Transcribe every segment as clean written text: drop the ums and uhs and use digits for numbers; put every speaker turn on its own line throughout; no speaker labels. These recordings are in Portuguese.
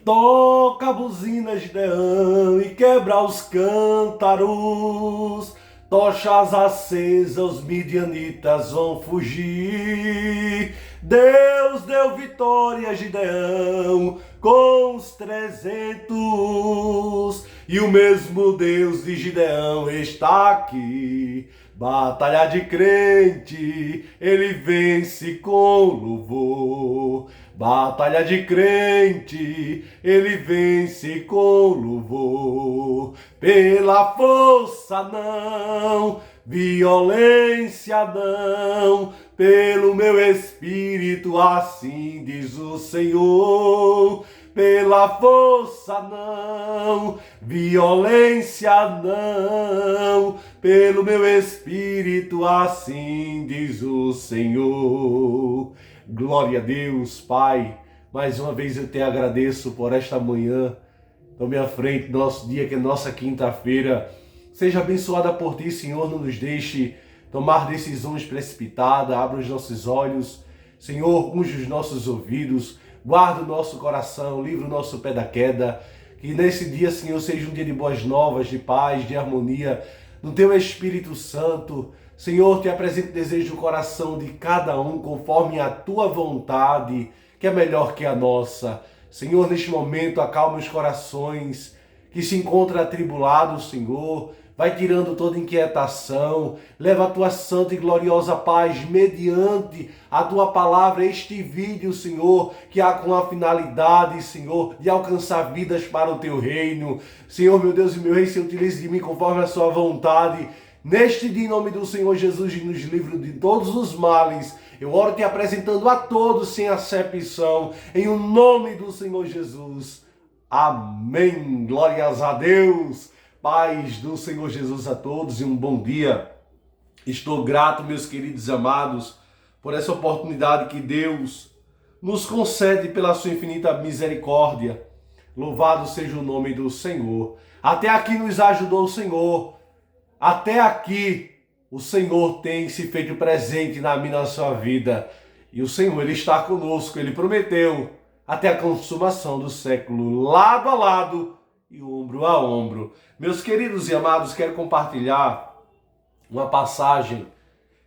Toca a buzina, Gideão, e quebra os cântaros. Tochas acesas, os midianitas vão fugir. Deus deu vitória a Gideão com os 300. E o mesmo Deus de Gideão está aqui. Batalha de crente, ele vence com louvor. Batalha de crente, ele vence com louvor. Pela força não, violência não, pelo meu espírito, assim diz o Senhor. Pela força não, violência não, pelo meu espírito, assim diz o Senhor. Glória a Deus, Pai. Mais uma vez eu te agradeço por esta manhã. Tome à frente do nosso dia, que é nossa quinta-feira. Seja abençoada por ti, Senhor. Não nos deixe tomar decisões precipitadas. Abra os nossos olhos. Senhor, unge os nossos ouvidos. Guarda o nosso coração. Livra o nosso pé da queda. Que nesse dia, Senhor, seja um dia de boas novas, de paz, de harmonia. No teu Espírito Santo, Senhor, te apresento o desejo do coração de cada um, conforme a tua vontade, que é melhor que a nossa. Senhor, neste momento, acalma os corações que se encontram atribulados, Senhor. Vai tirando toda inquietação. Leva a tua santa e gloriosa paz mediante a tua palavra, este vídeo, Senhor, que há com a finalidade, Senhor, de alcançar vidas para o teu reino. Senhor, meu Deus e meu Rei, se utilize de mim conforme a sua vontade. Neste dia, em nome do Senhor Jesus, nos livra de todos os males. Eu oro te apresentando a todos sem acepção, em o nome do Senhor Jesus. Amém. Glórias a Deus. Paz do Senhor Jesus a todos e um bom dia. Estou grato, meus queridos amados, por essa oportunidade que Deus nos concede pela sua infinita misericórdia. Louvado seja o nome do Senhor. Até aqui nos ajudou o Senhor. Até aqui o Senhor tem se feito presente na minha, na sua vida. E o Senhor, Ele está conosco. Ele prometeu até a consumação do século, lado a lado e ombro a ombro. Meus queridos e amados, quero compartilhar uma passagem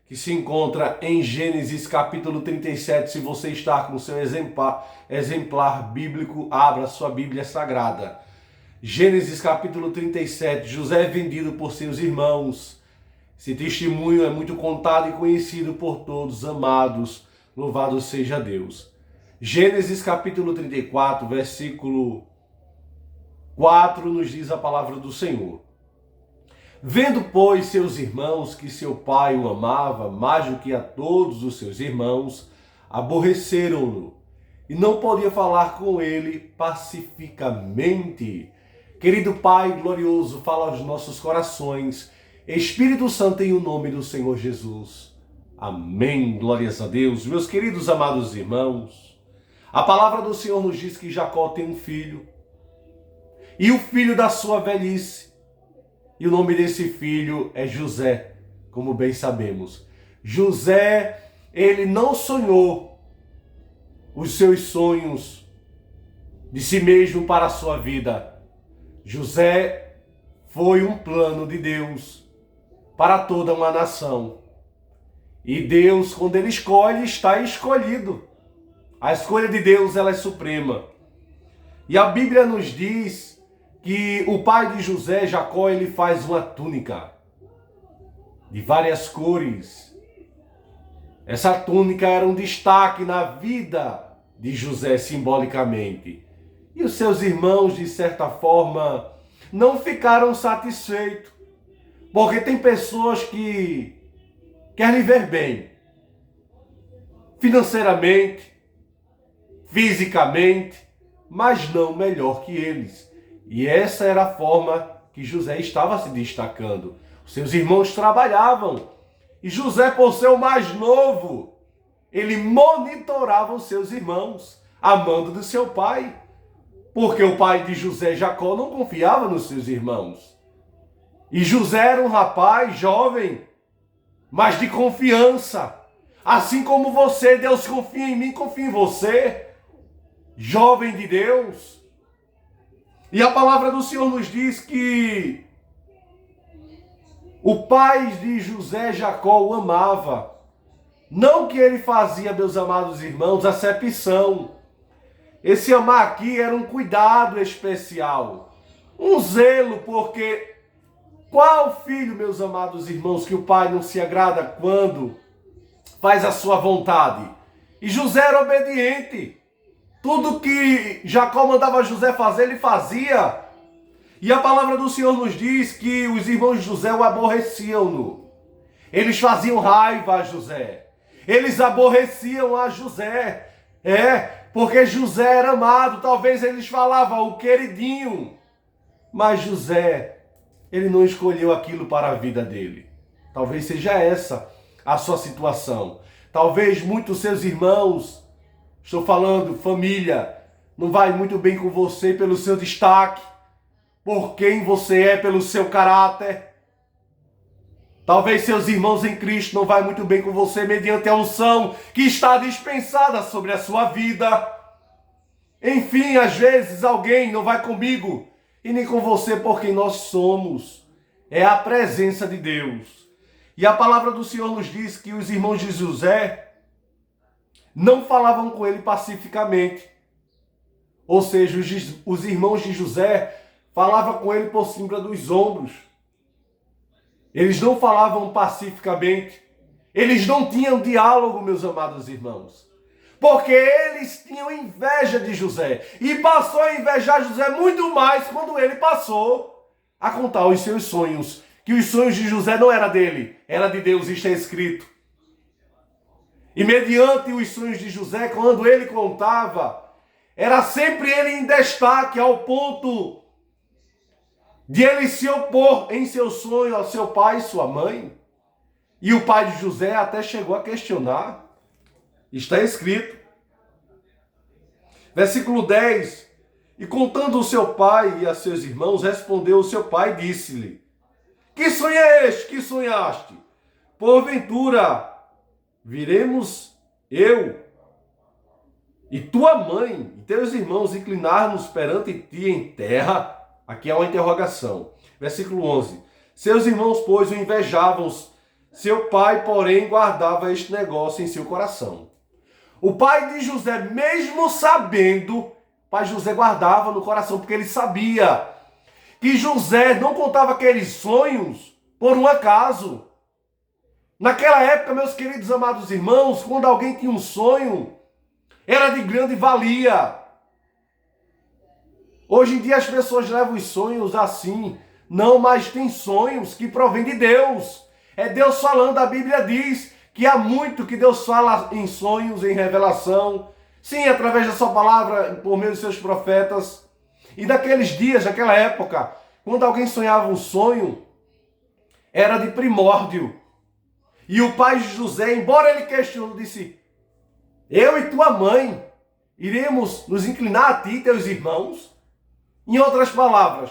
que se encontra em Gênesis capítulo 37. Se você está com seu exemplar bíblico, abra sua Bíblia Sagrada. Gênesis capítulo 37, José é vendido por seus irmãos. Esse testemunho é muito contado e conhecido por todos, amados. Louvado seja Deus. Gênesis capítulo 34, versículo 4, nos diz a palavra do Senhor. Vendo, pois, seus irmãos que seu pai o amava mais do que a todos os seus irmãos, aborreceram-no e não podia falar com ele pacificamente. Querido Pai glorioso, fala aos nossos corações. Espírito Santo, em o nome do Senhor Jesus. Amém. Glórias a Deus. Meus queridos amados irmãos, a palavra do Senhor nos diz que Jacó tem um filho, e o filho da sua velhice. E o nome desse filho é José, como bem sabemos. José, ele não sonhou os seus sonhos de si mesmo para a sua vida. José foi um plano de Deus para toda uma nação. E Deus, quando Ele escolhe, está escolhido. A escolha de Deus, ela é suprema. E a Bíblia nos diz que o pai de José, Jacó, ele faz uma túnica de várias cores. Essa túnica era um destaque na vida de José, simbolicamente. E os seus irmãos, de certa forma, não ficaram satisfeitos. Porque tem pessoas que querem viver bem, financeiramente, fisicamente, mas não melhor que eles. E essa era a forma que José estava se destacando. Os seus irmãos trabalhavam. E José, por ser o mais novo, ele monitorava os seus irmãos, amando do seu pai. Porque o pai de José, Jacó, não confiava nos seus irmãos. E José era um rapaz jovem, mas de confiança. Assim como você, Deus confia em mim, confia em você. Jovem de Deus, E a palavra do Senhor nos diz que o pai de José, Jacó, o amava. Não que ele fazia, meus amados irmãos, acepção. Esse amar aqui era um cuidado especial, um zelo, porque qual filho, meus amados irmãos, que o pai não se agrada quando faz a sua vontade? E José era obediente. Tudo que Jacó mandava José fazer, ele fazia. E a palavra do Senhor nos diz que os irmãos de José o aborreciam-no. Eles faziam raiva a José. Eles aborreciam a José. Porque José era amado. Talvez eles falavam o queridinho. Mas José, ele não escolheu aquilo para a vida dele. Talvez seja essa a sua situação. Talvez muitos seus irmãos, estou falando família, não vai muito bem com você pelo seu destaque, por quem você é, pelo seu caráter. Talvez seus irmãos em Cristo não vai muito bem com você mediante a unção que está dispensada sobre a sua vida. Enfim, às vezes alguém não vai comigo e nem com você por quem nós somos. É a presença de Deus. E a palavra do Senhor nos diz que os irmãos de José não falavam com ele pacificamente. Ou seja, os irmãos de José falavam com ele por cima dos ombros. Eles não falavam pacificamente. Eles não tinham diálogo, meus amados irmãos. Porque eles tinham inveja de José. E passou a invejar José muito mais quando ele passou a contar os seus sonhos. Que os sonhos de José não era dele, era de Deus, está escrito. E mediante os sonhos de José, quando ele contava, era sempre ele em destaque, ao ponto de ele se opor em seu sonho ao seu pai e sua mãe. E o pai de José até chegou a questionar. Está escrito. Versículo 10. E contando o seu pai e a seus irmãos, respondeu o seu pai e disse-lhe: que sonho é este que sonhaste? Porventura, viremos eu e tua mãe e teus irmãos inclinar-nos perante ti em terra? Aqui é uma interrogação. Versículo 11. Seus irmãos, pois, o invejavam. Seu pai, porém, guardava este negócio em seu coração. O pai de José, mesmo sabendo, o pai José guardava no coração, porque ele sabia que José não contava aqueles sonhos por um acaso. Naquela época, meus queridos amados irmãos, quando alguém tinha um sonho, era de grande valia. Hoje em dia as pessoas levam os sonhos assim. Não, mas tem sonhos que provêm de Deus. É Deus falando, a Bíblia diz que há muito que Deus fala em sonhos, em revelação. Sim, através da sua palavra, por meio dos seus profetas. E naqueles dias, naquela época, quando alguém sonhava um sonho, era de primórdio. E o pai de José, embora ele questionou, disse: eu e tua mãe iremos nos inclinar a ti e teus irmãos? Em outras palavras,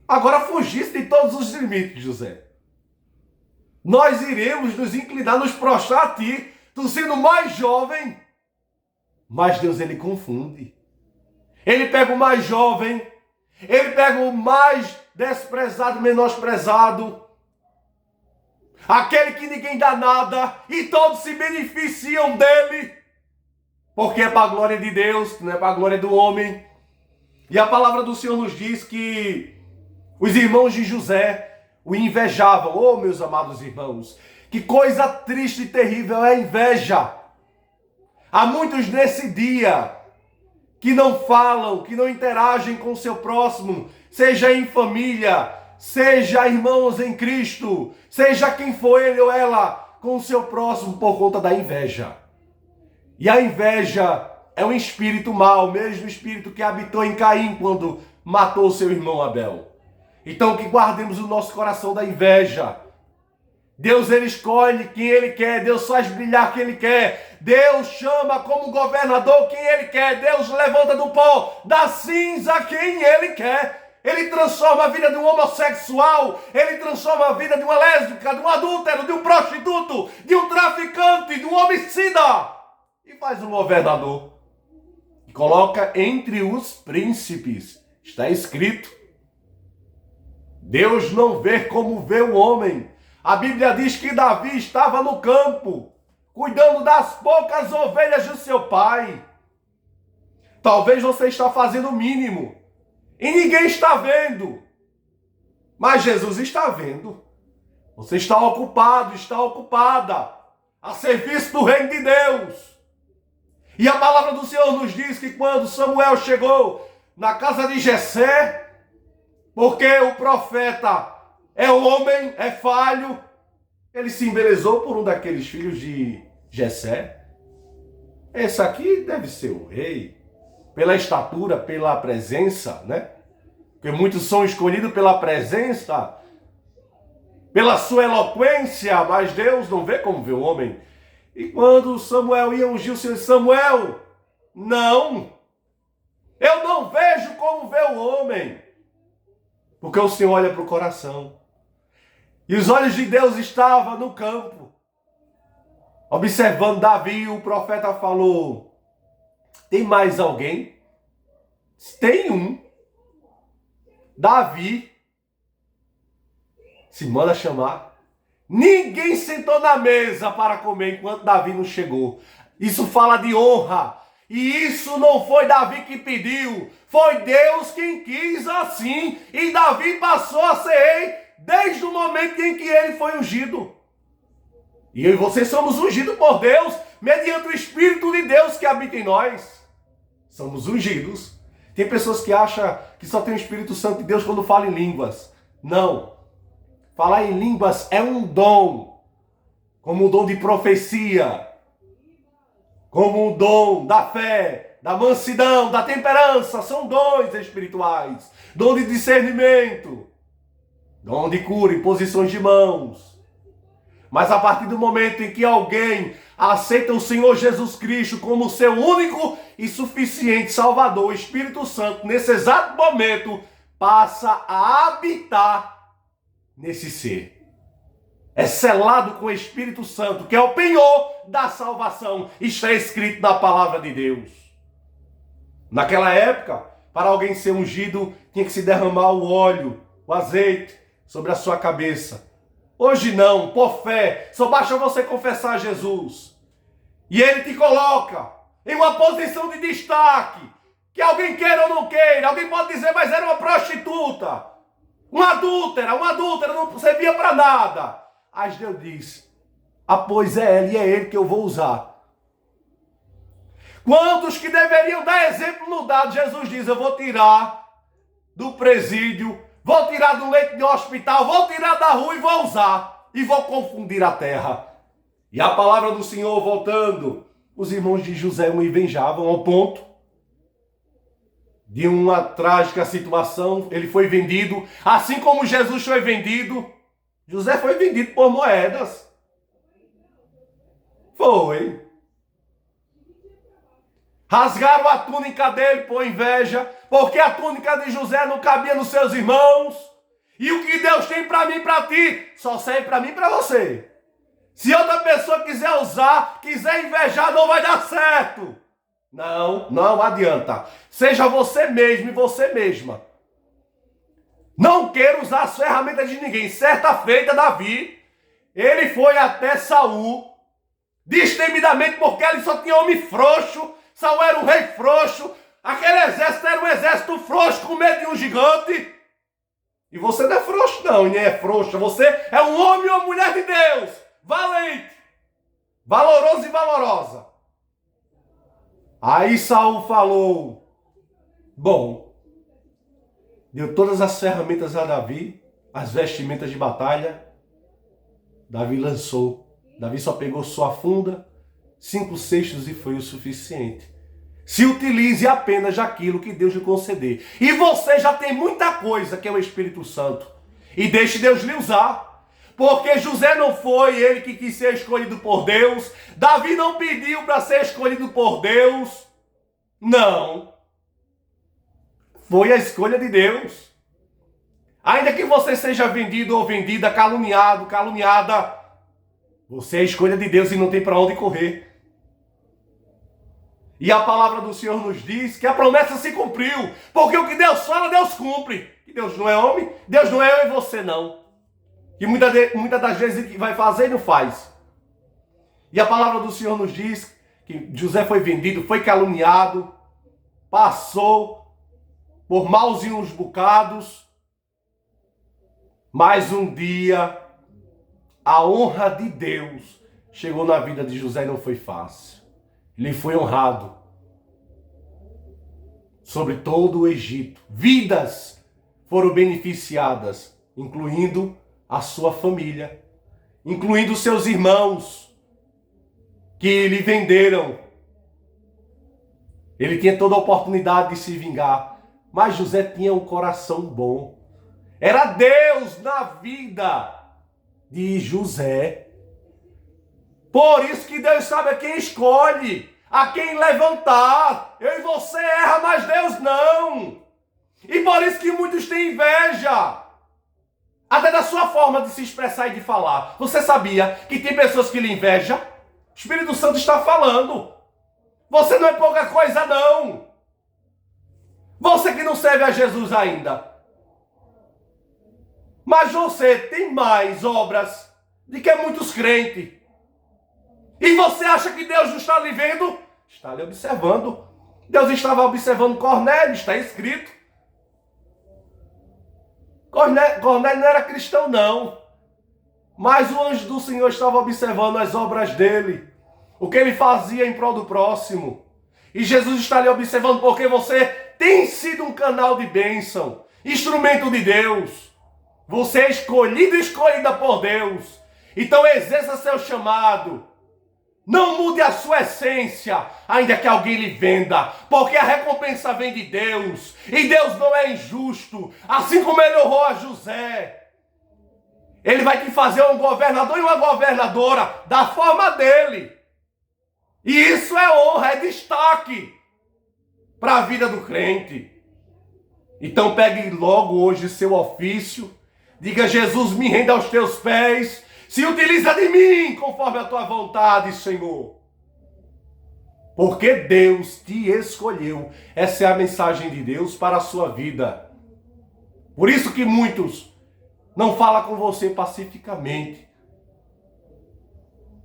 agora fugiste de todos os limites, José. Nós iremos nos inclinar, nos prostrar a ti, tu sendo mais jovem. Mas Deus, ele confunde. Ele pega o mais jovem, ele pega o mais desprezado, menosprezado, aquele que ninguém dá nada e todos se beneficiam dele, porque é para a glória de Deus, não é para a glória do homem. E a palavra do Senhor nos diz que os irmãos de José o invejavam. Oh, meus amados irmãos, que coisa triste e terrível é a inveja. Há muitos nesse dia que não falam, que não interagem com o seu próximo, seja em família, seja irmãos em Cristo, seja quem for ele ou ela, com o seu próximo por conta da inveja. E a inveja é um espírito mau, o mesmo espírito que habitou em Caim quando matou seu irmão Abel. Então que guardemos o nosso coração da inveja. Deus, ele escolhe quem ele quer, Deus faz brilhar quem ele quer, Deus chama como governador quem ele quer, Deus levanta do pó, da cinza quem ele quer. Ele transforma a vida de um homossexual, ele transforma a vida de uma lésbica, de um adúltero, de um prostituto, de um traficante, de um homicida, e faz um governador. e coloca entre os príncipes. Está escrito. Deus não vê como vê o homem. A Bíblia diz que Davi estava no campo, cuidando das poucas ovelhas do seu pai. Talvez você está fazendo o mínimo e ninguém está vendo. Mas Jesus está vendo. Você está ocupado, está ocupada a serviço do reino de Deus. E a palavra do Senhor nos diz que quando Samuel chegou na casa de Jessé, porque o profeta é homem, é falho, ele se embelezou por um daqueles filhos de Jessé. Esse aqui deve ser o rei, pela estatura, pela presença, né? Porque muitos são escolhidos pela presença, pela sua eloquência, mas Deus não vê como vê o homem. E quando Samuel ia ungir o Senhor, Samuel, não, eu não vejo como vê o homem, porque o Senhor olha para o coração. E os olhos de Deus estavam no campo, observando Davi. O profeta falou: tem mais alguém? Tem um. Davi se manda chamar. Ninguém sentou na mesa para comer enquanto Davi não chegou. Isso fala de honra. E isso não foi Davi que pediu. Foi Deus quem quis assim. E Davi passou a ser rei desde o momento em que ele foi ungido. E eu e você somos ungidos por Deus, mediante o Espírito de Deus que habita em nós. Somos ungidos. Tem pessoas que acham que só tem o Espírito Santo de Deus quando fala em línguas. Não. Falar em línguas é um dom. Como o dom de profecia. Como o dom da fé, da mansidão, da temperança. São dons espirituais. Dom de discernimento. Dom de cura, imposições de mãos. Mas a partir do momento em que alguém aceita o Senhor Jesus Cristo como seu único e suficiente Salvador, o Espírito Santo, nesse exato momento, passa a habitar nesse ser. É selado com o Espírito Santo, que é o penhor da salvação. Está escrito na palavra de Deus. Naquela época, para alguém ser ungido, tinha que se derramar o óleo, o azeite, sobre a sua cabeça. Hoje não, por fé, só basta você confessar Jesus. E ele te coloca em uma posição de destaque, que alguém queira ou não queira. Alguém pode dizer, mas era uma prostituta, uma adúltera não servia para nada. Mas Deus diz, pois é ela e é ele que eu vou usar. Quantos que deveriam dar exemplo no dado, Jesus diz, eu vou tirar do presídio, vou tirar do leito de hospital, vou tirar da rua e vou usar. E vou confundir a terra. E a palavra do Senhor voltando, os irmãos de José o invejavam ao ponto de uma trágica situação. Ele foi vendido, assim como Jesus foi vendido. José foi vendido por moedas. Foi. Rasgaram a túnica dele por inveja, porque a túnica de José não cabia nos seus irmãos. E o que Deus tem para mim e para ti, só serve para mim e para você. Se outra pessoa quiser usar, quiser invejar, não vai dar certo. Não adianta. Seja você mesmo e você mesma. Não queira usar as ferramentas de ninguém. Certa feita, Davi, ele foi até Saul, destemidamente, porque ele só tinha homem frouxo. Saul era um rei frouxo. Aquele exército era um exército frouxo com medo de um gigante. E você não é frouxo não, e nem é frouxa. Você é um homem ou uma mulher de Deus. Valente. Valoroso e valorosa. Aí Saul falou, bom, deu todas as ferramentas a Davi, as vestimentas de batalha. Davi lançou. Davi só pegou sua funda, 5 cestos e foi o suficiente. Se utilize apenas aquilo que Deus lhe conceder. E você já tem muita coisa que é o Espírito Santo. E deixe Deus lhe usar. Porque José não foi ele que quis ser escolhido por Deus. Davi não pediu para ser escolhido por Deus. Não. Foi a escolha de Deus. Ainda que você seja vendido ou vendida, caluniado, caluniada, você é a escolha de Deus e não tem para onde correr. E a palavra do Senhor nos diz que a promessa se cumpriu, porque o que Deus fala, Deus cumpre. E Deus não é homem, Deus não é eu e você não. E muitas das vezes ele vai fazer e não faz. E a palavra do Senhor nos diz que José foi vendido, foi caluniado, passou por maus e uns bocados, mas um dia a honra de Deus chegou na vida de José e não foi fácil. Ele foi honrado sobre todo o Egito. Vidas foram beneficiadas, incluindo a sua família, incluindo seus irmãos que lhe venderam. Ele tinha toda a oportunidade de se vingar, mas José tinha um coração bom. Era Deus na vida de José. Por isso que Deus sabe a quem escolhe, a quem levantar. Eu e você erra, mas Deus não. E por isso que muitos têm inveja, até da sua forma de se expressar e de falar. Você sabia que tem pessoas que lhe invejam? O Espírito Santo está falando. Você não é pouca coisa, não. Você que não serve a Jesus ainda. Mas você tem mais obras do que muitos crentes. E você acha que Deus não está lhe vendo? Está lhe observando. Deus estava observando Cornélio, está escrito. Cornélio não era cristão, não. Mas o anjo do Senhor estava observando as obras dele. O que ele fazia em prol do próximo. E Jesus está lhe observando porque você tem sido um canal de bênção. Instrumento de Deus. Você é escolhido e escolhida por Deus. Então exerça seu chamado. Não mude a sua essência, ainda que alguém lhe venda, porque a recompensa vem de Deus, e Deus não é injusto, assim como ele honrou a José. Ele vai te fazer um governador e uma governadora da forma dele. E isso é honra, é destaque para a vida do crente. Então pegue logo hoje seu ofício, diga: Jesus, me renda aos teus pés, se utiliza de mim conforme a tua vontade, Senhor. Porque Deus te escolheu. Essa é a mensagem de Deus para a sua vida. Por isso que muitos não falam com você pacificamente.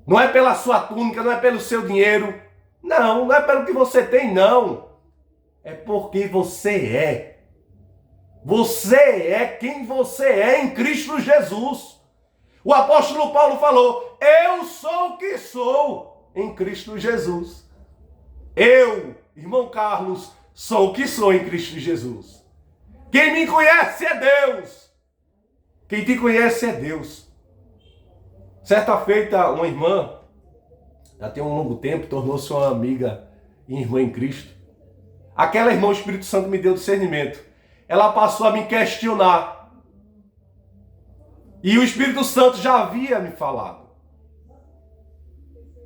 Não é pela sua túnica, não é pelo seu dinheiro. Não é pelo que você tem, não. É porque você é. Você é quem você é em Cristo Jesus. O apóstolo Paulo falou: eu sou o que sou em Cristo Jesus. Eu, irmão Carlos, sou o que sou em Cristo Jesus. Quem me conhece é Deus. Quem te conhece é Deus. Certa feita, uma irmã, já tem um longo tempo, tornou-se uma amiga e irmã em Cristo. Aquela irmã, o Espírito Santo me deu discernimento. Ela passou a me questionar. E o Espírito Santo já havia me falado.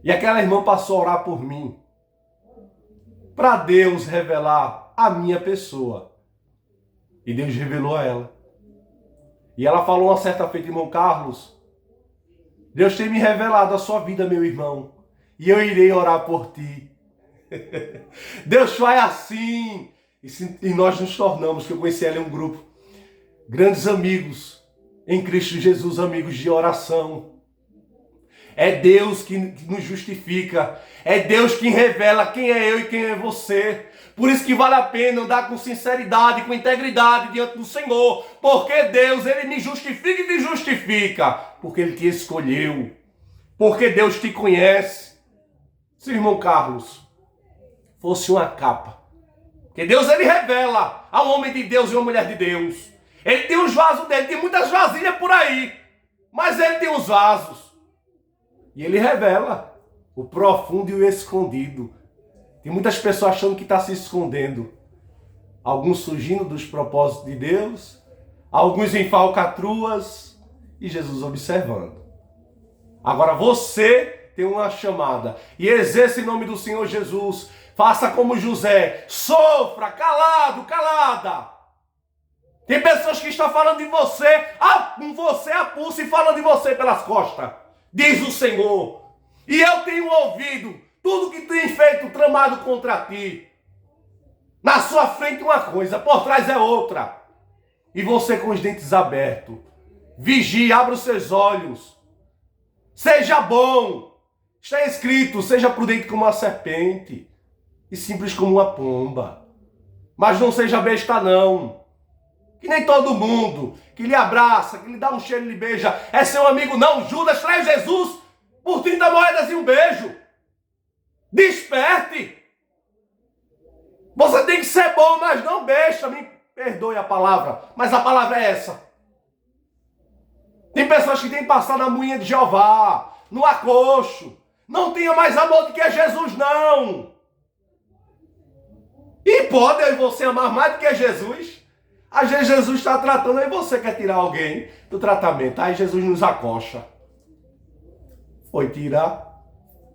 E aquela irmã passou a orar por mim, para Deus revelar a minha pessoa. E Deus revelou a ela. E ela falou uma certa feita: irmão Carlos, Deus tem me revelado a sua vida, meu irmão, e eu irei orar por ti. Deus faz assim. E nós nos tornamos, que eu conheci ela em um grupo, grandes amigos em Cristo Jesus, amigos de oração. É Deus que nos justifica. É Deus quem revela quem é eu e quem é você. Por isso que vale a pena andar com sinceridade, com integridade diante do Senhor. Porque Deus, Ele me justifica e te justifica. Porque Ele te escolheu. Porque Deus te conhece. Se o irmão Carlos fosse uma capa. Porque Deus, Ele revela a um homem de Deus e uma mulher de Deus. Ele tem os vasos dele, tem muitas vasilhas por aí. Mas Ele tem os vasos. E Ele revela o profundo e o escondido. Tem muitas pessoas achando que está se escondendo. Alguns fugindo dos propósitos de Deus. Alguns em falcatruas. E Jesus observando. Agora você tem uma chamada. E exerça em nome do Senhor Jesus. Faça como José. Sofra, calado, calada. Tem pessoas que estão falando de você a pulso e falando de você pelas costas. Diz o Senhor. E eu tenho ouvido tudo que tem feito tramado contra ti. Na sua frente uma coisa, por trás é outra. E você com os dentes abertos. Vigie, abra os seus olhos. Seja bom. Está escrito, seja prudente como uma serpente e simples como uma pomba. Mas não seja besta não. Que nem todo mundo que lhe abraça, que lhe dá um cheiro e lhe beija, é seu amigo não. Judas traiu Jesus por 30 moedas e um beijo. Desperte. Você tem que ser bom, mas não besta. Me perdoe a palavra, mas a palavra é essa. Tem pessoas que têm passado na moinha de Jeová, no acocho. Não tenha mais amor do que Jesus, não. E pode você amar mais do que Jesus? Às vezes Jesus está tratando e você quer tirar alguém do tratamento. Aí Jesus nos acocha. Foi tirar,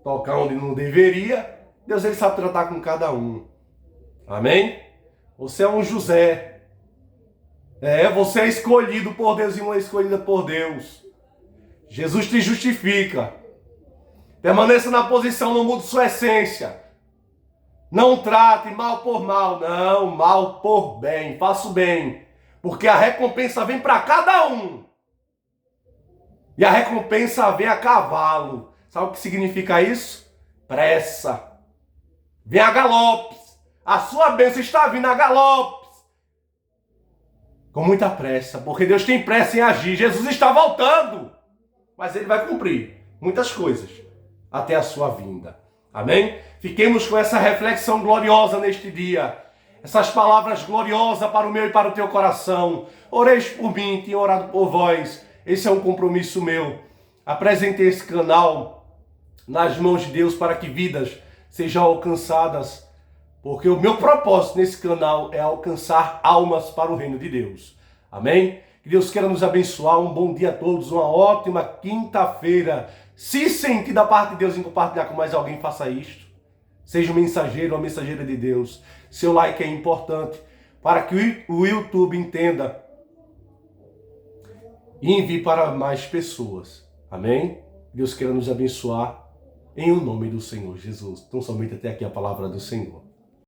tocar onde não deveria. Deus ele sabe tratar com cada um. Amém? Você é um José. Você é escolhido por Deus e uma escolhida por Deus. Jesus te justifica. Permaneça na posição, não mude sua essência. Não trate mal por mal, não, mal por bem. Faça o bem, porque a recompensa vem para cada um. E a recompensa vem a cavalo. Sabe o que significa isso? Pressa. Vem a galopes. A sua bênção está vindo a galopes. Com muita pressa, porque Deus tem pressa em agir. Jesus está voltando, mas ele vai cumprir muitas coisas até a sua vinda. Amém? Fiquemos com essa reflexão gloriosa neste dia. Essas palavras gloriosas para o meu e para o teu coração. Oreis por mim, tenho orado por vós. Esse é um compromisso meu. Apresentei esse canal nas mãos de Deus para que vidas sejam alcançadas. Porque o meu propósito nesse canal é alcançar almas para o reino de Deus. Amém? Que Deus queira nos abençoar. Um bom dia a todos. Uma ótima quinta-feira. Se sentir da parte de Deus em compartilhar com mais alguém, faça isto. Seja um mensageiro ou uma mensageira de Deus. Seu like é importante para que o YouTube entenda e envie para mais pessoas. Amém? Deus queira nos abençoar em o nome do Senhor Jesus. Então somente até aqui a palavra do Senhor.